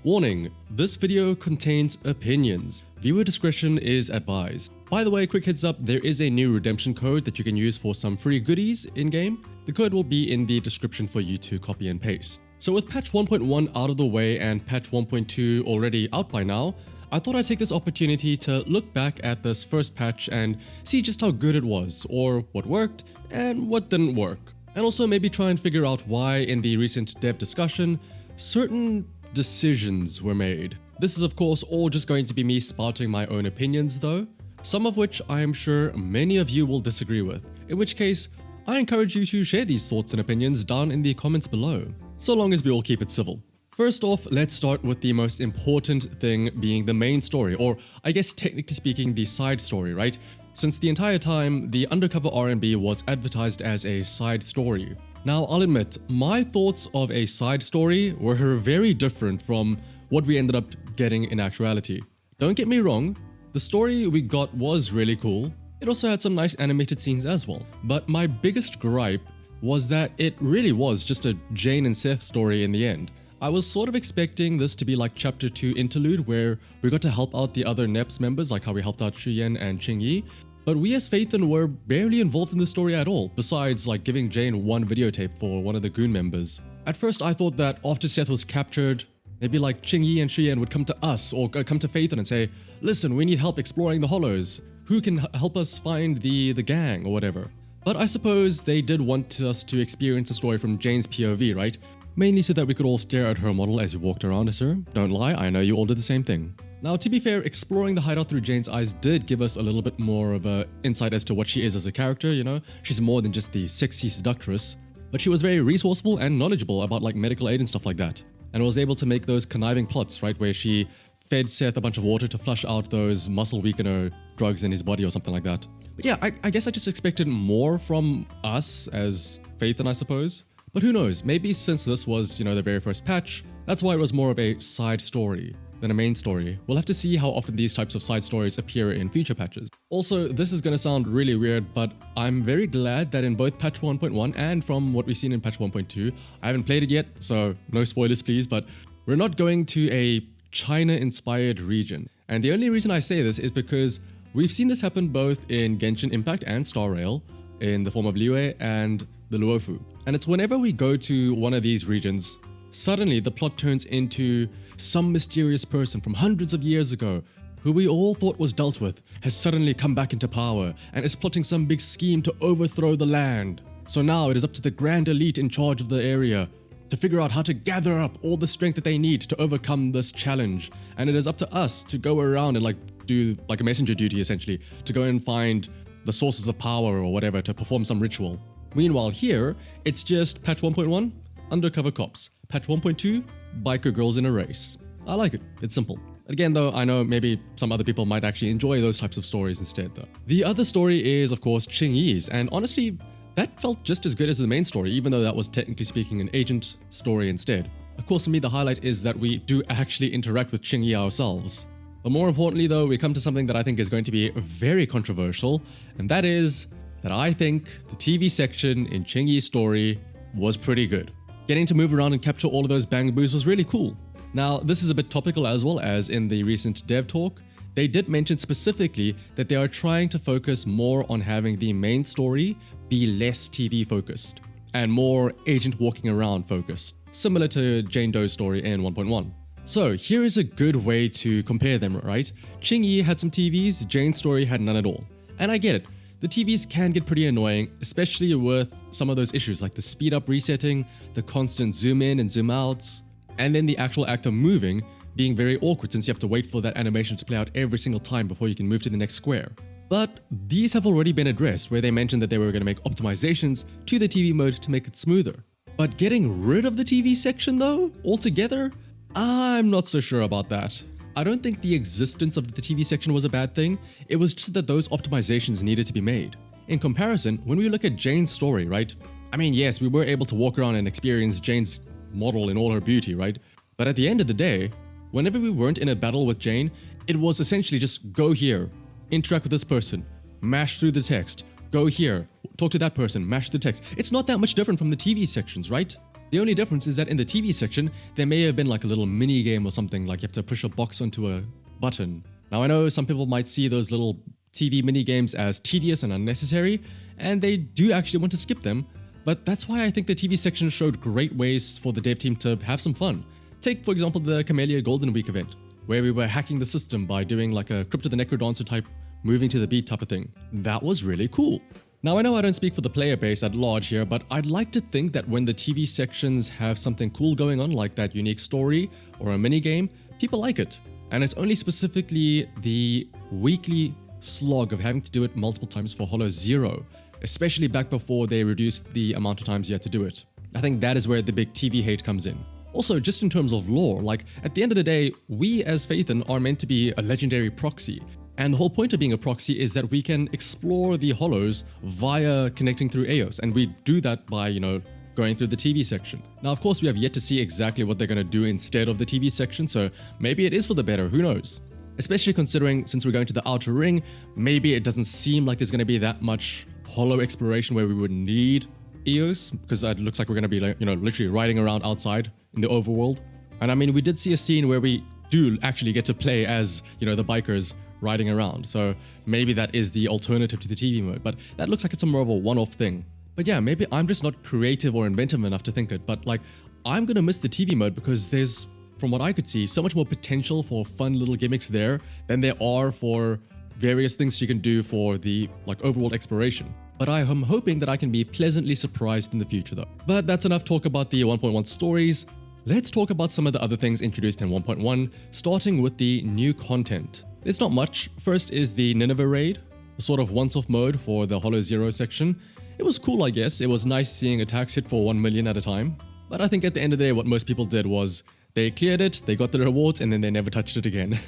Warning, this video contains opinions. Viewer discretion is advised. By the way, quick heads up, there is a new redemption code that you can use for some free goodies in-game. The code will be in the description for you to copy and paste. So with patch 1.1 out of the way and patch 1.2 already out by now, I thought I'd take this opportunity to look back at this first patch and see just how good it was, or what worked and what didn't work. And also maybe try and figure out why in the recent dev discussion, certain decisions were made. This is of course all just going to be me spouting my own opinions though, some of which I am sure many of you will disagree with, in which case I encourage you to share these thoughts and opinions down in the comments below, so long as we all keep it civil. First off, let's start with the most important thing being the main story, or I guess technically speaking the side story, right? Since the entire time, the undercover R&B was advertised as a side story. Now, I'll admit, my thoughts of a side story were very different from what we ended up getting in actuality. Don't get me wrong, the story we got was really cool. It also had some nice animated scenes as well. But my biggest gripe was that it really was just a Jane and Seth story in the end. I was sort of expecting this to be like chapter 2 interlude where we got to help out the other NEPS members like how we helped out Shuyen and Qingyi, but we as Phaethon were barely involved in the story at all, besides like giving Jane one videotape for one of the goon members. At first I thought that after Seth was captured, maybe like Qingyi and Shuyen would come to us or come to Phaethon and say, listen, we need help exploring the hollows, who can help us find the gang or whatever. But I suppose they did want us to experience the story from Jane's POV, right? Mainly so that we could all stare at her model as we walked around her. Don't lie, I know you all did the same thing. Now, to be fair, exploring the hideout through Jane's eyes did give us a little bit more of an insight as to what she is as a character, you know? She's more than just the sexy seductress, but she was very resourceful and knowledgeable about like medical aid and stuff like that, and was able to make those conniving plots, right, where she fed Seth a bunch of water to flush out those muscle weakener drugs in his body or something like that. But yeah, I guess I just expected more from us as Phaethon, I suppose. But who knows, maybe since this was, you know, the very first patch, that's why it was more of a side story than a main story. We'll have to see how often these types of side stories appear in future patches. Also, this is gonna sound really weird, but I'm very glad that in both patch 1.1 and from what we've seen in patch 1.2, I haven't played it yet, so no spoilers please, but we're not going to a China-inspired region. And the only reason I say this is because we've seen this happen both in Genshin Impact and Star Rail, in the form of Liyue and the Luofu. And it's whenever we go to one of these regions, suddenly the plot turns into some mysterious person from hundreds of years ago who we all thought was dealt with has suddenly come back into power and is plotting some big scheme to overthrow the land. So now it is up to the grand elite in charge of the area to figure out how to gather up all the strength that they need to overcome this challenge. And it is up to us to go around and like do like a messenger duty essentially, to go and find the sources of power or whatever to perform some ritual. Meanwhile here, it's just patch 1.1, undercover cops. Patch 1.2, biker girls in a race. I like it, it's simple. Again though, I know maybe some other people might actually enjoy those types of stories instead though. The other story is of course Qingyi's, and honestly, that felt just as good as the main story, even though that was technically speaking an agent story instead. Of course for me the highlight is that we do actually interact with Qingyi ourselves. But more importantly though, we come to something that I think is going to be very controversial, and that is that I think the TV section in Qingyi's story was pretty good. Getting to move around and capture all of those bangaboos was really cool. Now, this is a bit topical as well, as in the recent dev talk, they did mention specifically that they are trying to focus more on having the main story be less TV focused and more agent walking around focused, similar to Jane Doe's story in 1.1. So here is a good way to compare them, right? Qingyi had some TVs, Jane's story had none at all. And I get it. The TVs can get pretty annoying, especially with some of those issues like the speed up resetting, the constant zoom in and zoom outs, and then the actual actor moving being very awkward since you have to wait for that animation to play out every single time before you can move to the next square. But these have already been addressed, where they mentioned that they were going to make optimizations to the TV mode to make it smoother. But getting rid of the TV section though, altogether, I'm not so sure about that. I don't think the existence of the TV section was a bad thing, it was just that those optimizations needed to be made. In comparison, when we look at Jane's story, right? I mean, yes, we were able to walk around and experience Jane's model in all her beauty, right? But at the end of the day, whenever we weren't in a battle with Jane, it was essentially just go here, interact with this person, mash through the text, go here, talk to that person, mash the text. It's not that much different from the TV sections, right? The only difference is that in the TV section, there may have been like a little mini game or something, like you have to push a box onto a button. Now I know some people might see those little TV mini games as tedious and unnecessary, and they do actually want to skip them, but that's why I think the TV section showed great ways for the dev team to have some fun. Take, for example, the Camellia Golden Week event, where we were hacking the system by doing like a Crypto the Necrodancer type moving to the beat type of thing. That was really cool. Now I know I don't speak for the player base at large here, but I'd like to think that when the TV sections have something cool going on like that unique story or a mini game, people like it. And it's only specifically the weekly slog of having to do it multiple times for HSAHLWFEFE Zero, especially back before they reduced the amount of times you had to do it. I think that is where the big TV hate comes in. Also, just in terms of lore, like at the end of the day, we as Phaethon are meant to be a legendary proxy. And the whole point of being a proxy is that we can explore the hollows via connecting through Eos, and we do that by, going through the TV section. Now, of course, we have yet to see exactly what they're going to do instead of the TV section, so maybe it is for the better, who knows? Especially considering since we're going to the outer ring, maybe it doesn't seem like there's going to be that much hollow exploration where we would need Eos, because it looks like we're going to be like, literally riding around outside in the overworld. And I mean, we did see a scene where we do actually get to play as, the bikers riding around. So maybe that is the alternative to the TV mode, but that looks like it's more of a one-off thing. But yeah, maybe I'm just not creative or inventive enough to think it, but like, I'm gonna miss the TV mode because there's, from what I could see, so much more potential for fun little gimmicks there than there are for various things you can do for the overworld exploration. But I am hoping that I can be pleasantly surprised in the future though. But that's enough talk about the 1.1 stories. Let's talk about some of the other things introduced in 1.1, starting with the new content. There's not much. First is the Nineveh raid, a sort of once-off mode for the HSAHLWFEFE Zero section. It was cool, I guess. It was nice seeing attacks hit for 1 million at a time. But I think at the end of the day, what most people did was they cleared it, they got the rewards, and then they never touched it again.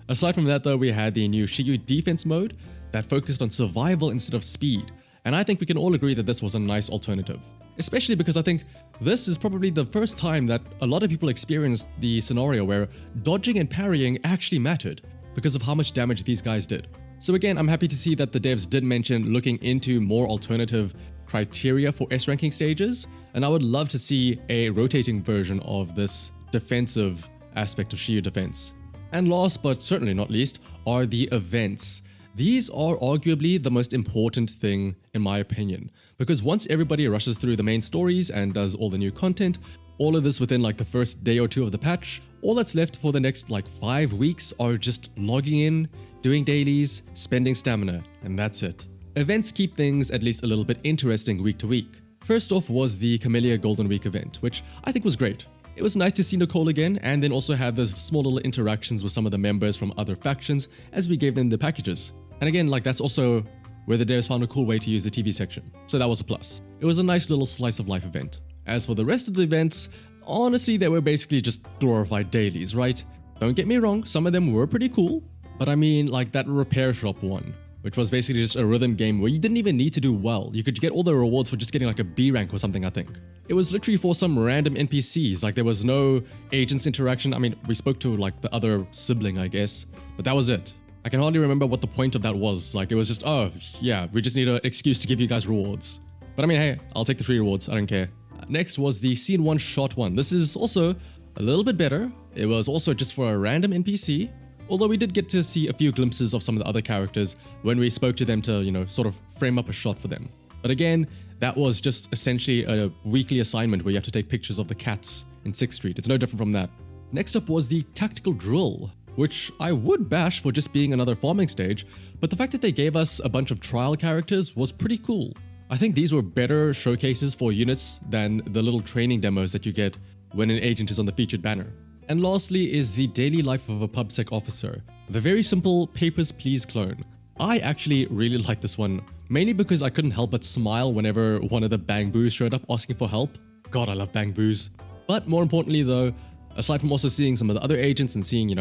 Aside from that though, we had the new Shiyu defense mode that focused on survival instead of speed. And I think we can all agree that this was a nice alternative. Especially because I think this is probably the first time that a lot of people experienced the scenario where dodging and parrying actually mattered, because of how much damage these guys did. So again, I'm happy to see that the devs did mention looking into more alternative criteria for S ranking stages, and I would love to see a rotating version of this defensive aspect of Shiyu defense. And last but certainly not least are the events. These are arguably the most important thing in my opinion, because once everybody rushes through the main stories and does all the new content, all of this within the first day or two of the patch, all that's left for the next 5 weeks are just logging in, doing dailies, spending stamina, and that's it. Events keep things at least a little bit interesting week to week. First off was the Camellia Golden Week event, which I think was great. It was nice to see Nicole again, and then also have those small little interactions with some of the members from other factions as we gave them the packages. And again, that's also where the devs found a cool way to use the TV section, so that was a plus. It was a nice little slice of life event. As for the rest of the events, honestly, they were basically just glorified dailies, right? Don't get me wrong, some of them were pretty cool, but I mean that repair shop one, which was basically just a rhythm game where you didn't even need to do well. You could get all the rewards for just getting a B rank or something, I think. It was literally for some random NPCs, there was no agents interaction. I mean, we spoke to the other sibling, I guess, but that was it. I can hardly remember what the point of that was. It was just, oh yeah, we just need an excuse to give you guys rewards. But I mean, hey, I'll take the free rewards, I don't care. Next was the Scene 1 Shot 1. This is also a little bit better. It was also just for a random NPC, although we did get to see a few glimpses of some of the other characters when we spoke to them to, sort of frame up a shot for them. But again, that was just essentially a weekly assignment where you have to take pictures of the cats in 6th Street. It's no different from that. Next up was the Tactical Drill, which I would bash for just being another farming stage, but the fact that they gave us a bunch of trial characters was pretty cool. I think these were better showcases for units than the little training demos that you get when an agent is on the featured banner. And lastly is the daily life of a PubSec officer, the very simple Papers, Please clone. I actually really like this one, mainly because I couldn't help but smile whenever one of the Bang Boos showed up asking for help. God, I love Bang Boos. But more importantly though, aside from also seeing some of the other agents and seeing,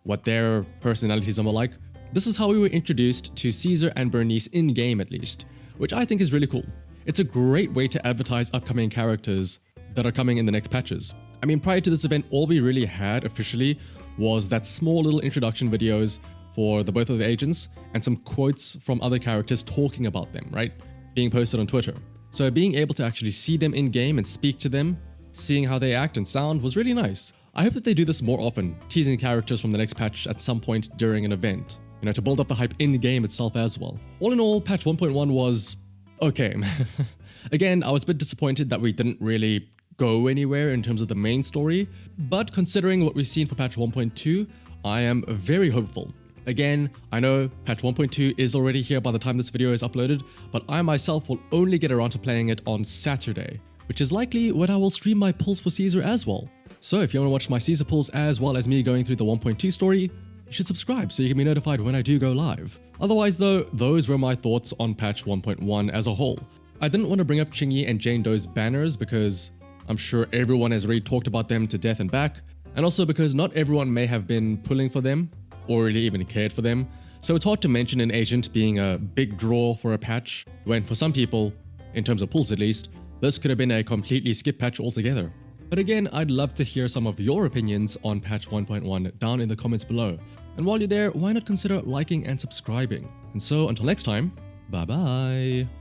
what their personalities are like, this is how we were introduced to Caesar and Bernice in-game at least, which I think is really cool. It's a great way to advertise upcoming characters that are coming in the next patches. I mean, prior to this event, all we really had officially was that small little introduction videos for both of the agents and some quotes from other characters talking about them, right? Being posted on Twitter. So being able to actually see them in-game and speak to them seeing how they act and sound was really nice. I hope that they do this more often, teasing characters from the next patch at some point during an event, to build up the hype in the game itself as well. All in all, patch 1.1 was okay. Again, I was a bit disappointed that we didn't really go anywhere in terms of the main story, but considering what we've seen for patch 1.2, I am very hopeful. Again, I know patch 1.2 is already here by the time this video is uploaded, but I myself will only get around to playing it on Saturday, which is likely when I will stream my pulls for Caesar as well. So if you want to watch my Caesar pulls as well as me going through the 1.2 story, you should subscribe so you can be notified when I do go live. Otherwise though, those were my thoughts on patch 1.1 as a whole. I didn't want to bring up Chingy and Jane Doe's banners because I'm sure everyone has already talked about them to death and back, and also because not everyone may have been pulling for them or really even cared for them, so it's hard to mention an agent being a big draw for a patch, when for some people, in terms of pulls at least, this could have been a completely skip patch altogether. But again, I'd love to hear some of your opinions on patch 1.1 down in the comments below. And while you're there, why not consider liking and subscribing? And so until next time, bye bye!